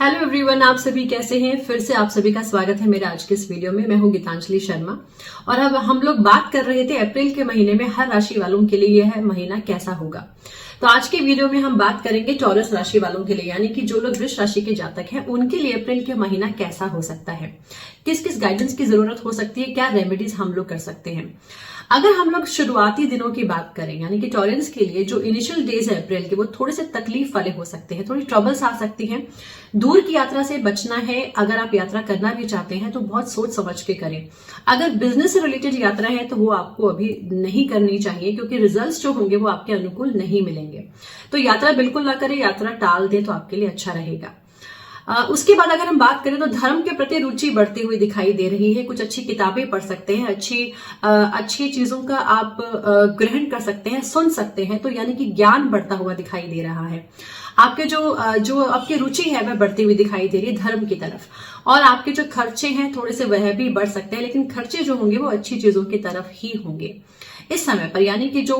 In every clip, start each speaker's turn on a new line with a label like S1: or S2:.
S1: Hello everyone, आप सभी कैसे हैं। फिर से आप सभी का स्वागत है मेरे आज के इस वीडियो में। मैं हूं गीतांजलि शर्मा और अब हम लोग बात कर रहे थे अप्रैल के महीने में हर राशि वालों के लिए यह महीना कैसा होगा। तो आज के वीडियो में हम बात करेंगे टॉरस राशि वालों के लिए, यानी कि जो लोग वृष राशि के जातक हैं उनके लिए अप्रैल के महीना कैसा हो सकता है, किस किस गाइडेंस की जरूरत हो सकती है, क्या रेमेडीज हम लोग कर सकते हैं। अगर हम लोग शुरुआती दिनों की बात करें, यानी कि टॉरेंस के लिए जो इनिशियल डेज है अप्रैल के, वो थोड़े से तकलीफ वाले हो सकते हैं, थोड़ी ट्रबल्स आ सकती हैं। दूर की यात्रा से बचना है। अगर आप यात्रा करना भी चाहते हैं तो बहुत सोच समझ के करें। अगर बिजनेस से रिलेटेड यात्रा है तो वो आपको अभी नहीं करनी चाहिए, क्योंकि रिजल्ट्स जो होंगे वो आपके अनुकूल नहीं मिलेंगे। तो यात्रा बिल्कुल ना करें, यात्रा टाल दें तो आपके लिए अच्छा रहेगा। उसके बाद अगर हम बात करें तो धर्म के प्रति रुचि बढ़ती हुई दिखाई दे रही है। कुछ अच्छी किताबें पढ़ सकते हैं, अच्छी चीजों का आप ग्रहण कर सकते हैं, सुन सकते हैं। तो यानी कि ज्ञान बढ़ता हुआ दिखाई दे रहा है। आपके जो आपकी रुचि है वह बढ़ती हुई दिखाई दे रही है धर्म की तरफ। और आपके जो खर्चे हैं थोड़े से वह भी बढ़ सकते हैं, लेकिन खर्चे जो होंगे वो अच्छी चीजों की तरफ ही होंगे इस समय पर। यानी कि जो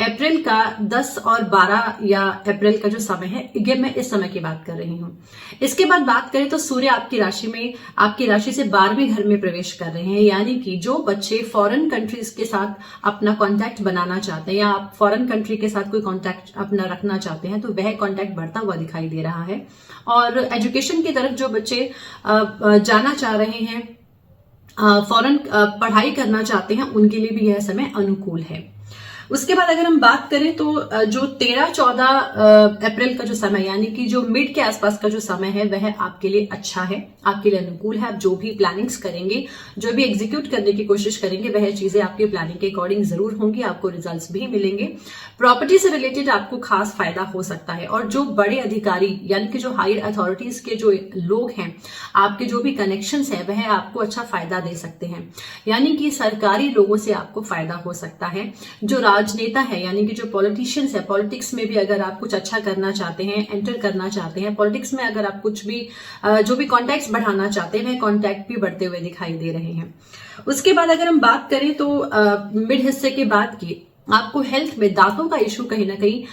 S1: अप्रैल का 10 और 12 या अप्रैल का जो समय है, ये मैं इस समय की बात कर रही हूं। इसके बाद बात करें तो सूर्य आपकी राशि से 12वें घर में प्रवेश कर रहे हैं। यानी कि जो बच्चे फॉरेन कंट्रीज के साथ अपना कांटेक्ट बनाना चाहते हैं या आप फॉरेन कंट्री के साथ कोई कांटेक्ट अपना रखना चाहते हैं तो वह कांटेक्ट बढ़ता हुआ दिखाई दे रहा है। और एजुकेशन की तरफ जो बच्चे जाना चाह रहे हैं, फॉरेन पढ़ाई करना चाहते हैं, उनके लिए भी यह समय अनुकूल है। उसके बाद अगर हम बात करें तो जो 13-14 अप्रैल का जो समय, यानी कि जो मिड के आसपास का जो समय है, वह आपके लिए अच्छा है, आपके लिए अनुकूल है। आप जो भी प्लानिंग्स करेंगे, जो भी एग्जीक्यूट करने की कोशिश करेंगे, वह चीजें आपकी प्लानिंग के अकॉर्डिंग जरूर होंगी, आपको रिजल्ट्स भी मिलेंगे। प्रॉपर्टी से रिलेटेड आपको खास फायदा हो सकता है। और जो बड़े अधिकारी यानी कि जो हायर अथॉरिटीज के जो लोग हैं, आपके जो भी कनेक्शंस है, वह आपको अच्छा फायदा दे सकते हैं। यानी कि सरकारी लोगों से आपको फायदा हो सकता है। जो राजनेता है, यानी कि जो पॉलिटिशियंस है, पॉलिटिक्स में भी अगर आप कुछ अच्छा करना चाहते हैं, एंटर करना चाहते हैं पॉलिटिक्स में, अगर आप कुछ भी जो भी कॉन्टैक्ट्स बढ़ाना चाहते हैं, वह कॉन्टैक्ट भी बढ़ते हुए दिखाई दे रहे हैं। उसके बाद अगर हम बात करें तो मिड हिस्से के बाद की आपको हेल्थ में दांतों का इश्यू कहीं ना कहीं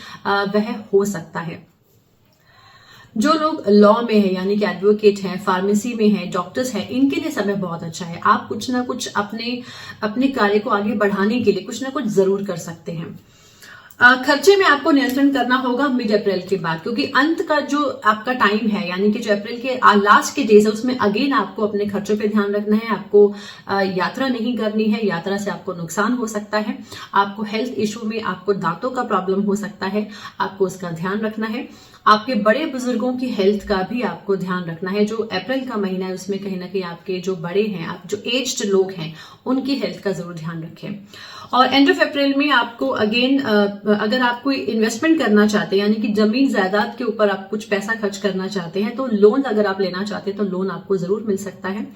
S1: वह हो सकता है। जो लोग लॉ में है, यानी कि एडवोकेट हैं, फार्मेसी में हैं, डॉक्टर्स हैं, इनके लिए समय बहुत अच्छा है। आप कुछ ना कुछ अपने कार्य को आगे बढ़ाने के लिए कुछ ना कुछ जरूर कर सकते हैं। खर्चे में आपको नियंत्रण करना होगा मिड अप्रैल के बाद, क्योंकि अंत का जो आपका टाइम है, यानी कि जो अप्रैल के लास्ट के डेज है, उसमें अगेन आपको अपने खर्चों पे ध्यान रखना है। आपको यात्रा नहीं करनी है, यात्रा से आपको नुकसान हो सकता है। आपको हेल्थ इश्यू में आपको दांतों का प्रॉब्लम हो सकता है, आपको उसका ध्यान रखना है। आपके बड़े बुजुर्गों की हेल्थ का भी आपको ध्यान रखना है। जो अप्रैल का महीना है उसमें कहीं ना कहीं आपके जो बड़े हैं, आप जो एज्ड लोग हैं, उनकी हेल्थ का जरूर ध्यान रखें। और एंड ऑफ अप्रैल में आपको अगेन अगर आप कोई इन्वेस्टमेंट करना चाहते हैं, यानी कि जमीन जायदाद के ऊपर आप कुछ पैसा खर्च करना चाहते हैं, तो लोन अगर आप लेना चाहते हैं तो लोन आपको जरूर मिल सकता है।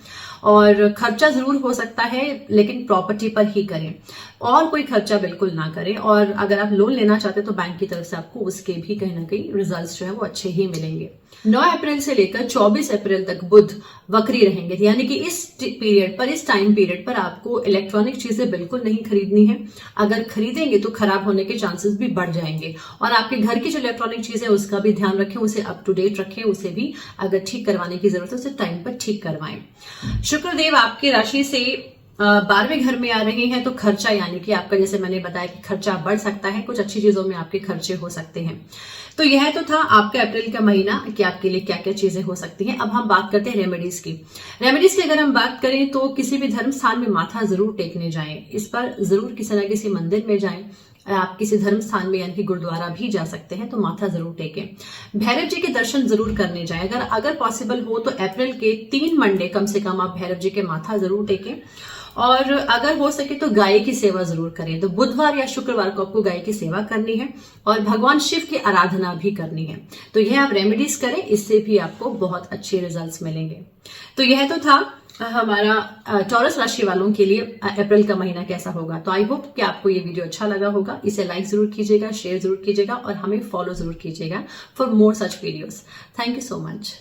S1: और खर्चा जरूर हो सकता है, लेकिन प्रॉपर्टी पर ही करें और कोई खर्चा बिल्कुल ना करें। और अगर आप लोन लेना चाहते हैं तो बैंक की तरफ से आपको उसके भी कहीं ना कहीं रिजल्ट्स जो है वो अच्छे ही मिलेंगे। 9 अप्रैल से लेकर 24 अप्रैल तक बुध वक्री रहेंगे, यानी कि इस टाइम पीरियड पर आपको इलेक्ट्रॉनिक चीजें बिल्कुल नहीं खरीदनी है। अगर खरीदेंगे तो खराब होने के चांसेस भी बढ़ जाएंगे। और आपके घर की जो इलेक्ट्रॉनिक चीज है उसका भी ध्यान रखें, उसे अप टू डेट रखें, उसे भी अगर ठीक करवाने की जरूरत है उसे टाइम पर ठीक करवाएं। शुक्रदेव आपकी राशि से 12वें घर में आ रहे हैं, तो खर्चा, यानी कि आपका, जैसे मैंने बताया कि खर्चा बढ़ सकता है, कुछ अच्छी चीजों में आपके खर्चे हो सकते हैं। तो यह तो था आपके अप्रैल का महीना कि आपके लिए क्या क्या चीजें हो सकती हैं। अब हम बात करते हैं रेमेडीज की। अगर हम बात करें तो किसी भी धर्म स्थान में माथा जरूर टेकने जाएं। इस पर जरूर किसी न किसी मंदिर में जाएं। आप किसी धर्म स्थान में यानी कि गुरुद्वारा भी जा सकते हैं, तो माथा जरूर टेकें। भैरव जी के दर्शन जरूर करने जाएं। अगर पॉसिबल हो तो अप्रैल के 3 मंडे कम से कम आप भैरव जी के माथा जरूर टेकें। और अगर हो सके तो गाय की सेवा जरूर करें। तो बुधवार या शुक्रवार को आपको गाय की सेवा करनी है और भगवान शिव की आराधना भी करनी है। तो यह आप रेमेडीज करें, इससे भी आपको बहुत अच्छे रिजल्ट्स मिलेंगे। तो यह तो था हमारा टॉरस राशि वालों के लिए अप्रैल का महीना कैसा होगा। तो आई होप कि आपको ये वीडियो अच्छा लगा होगा। इसे लाइक जरूर कीजिएगा, शेयर जरूर कीजिएगा और हमें फॉलो जरूर कीजिएगा for more such videos. Thank you so much.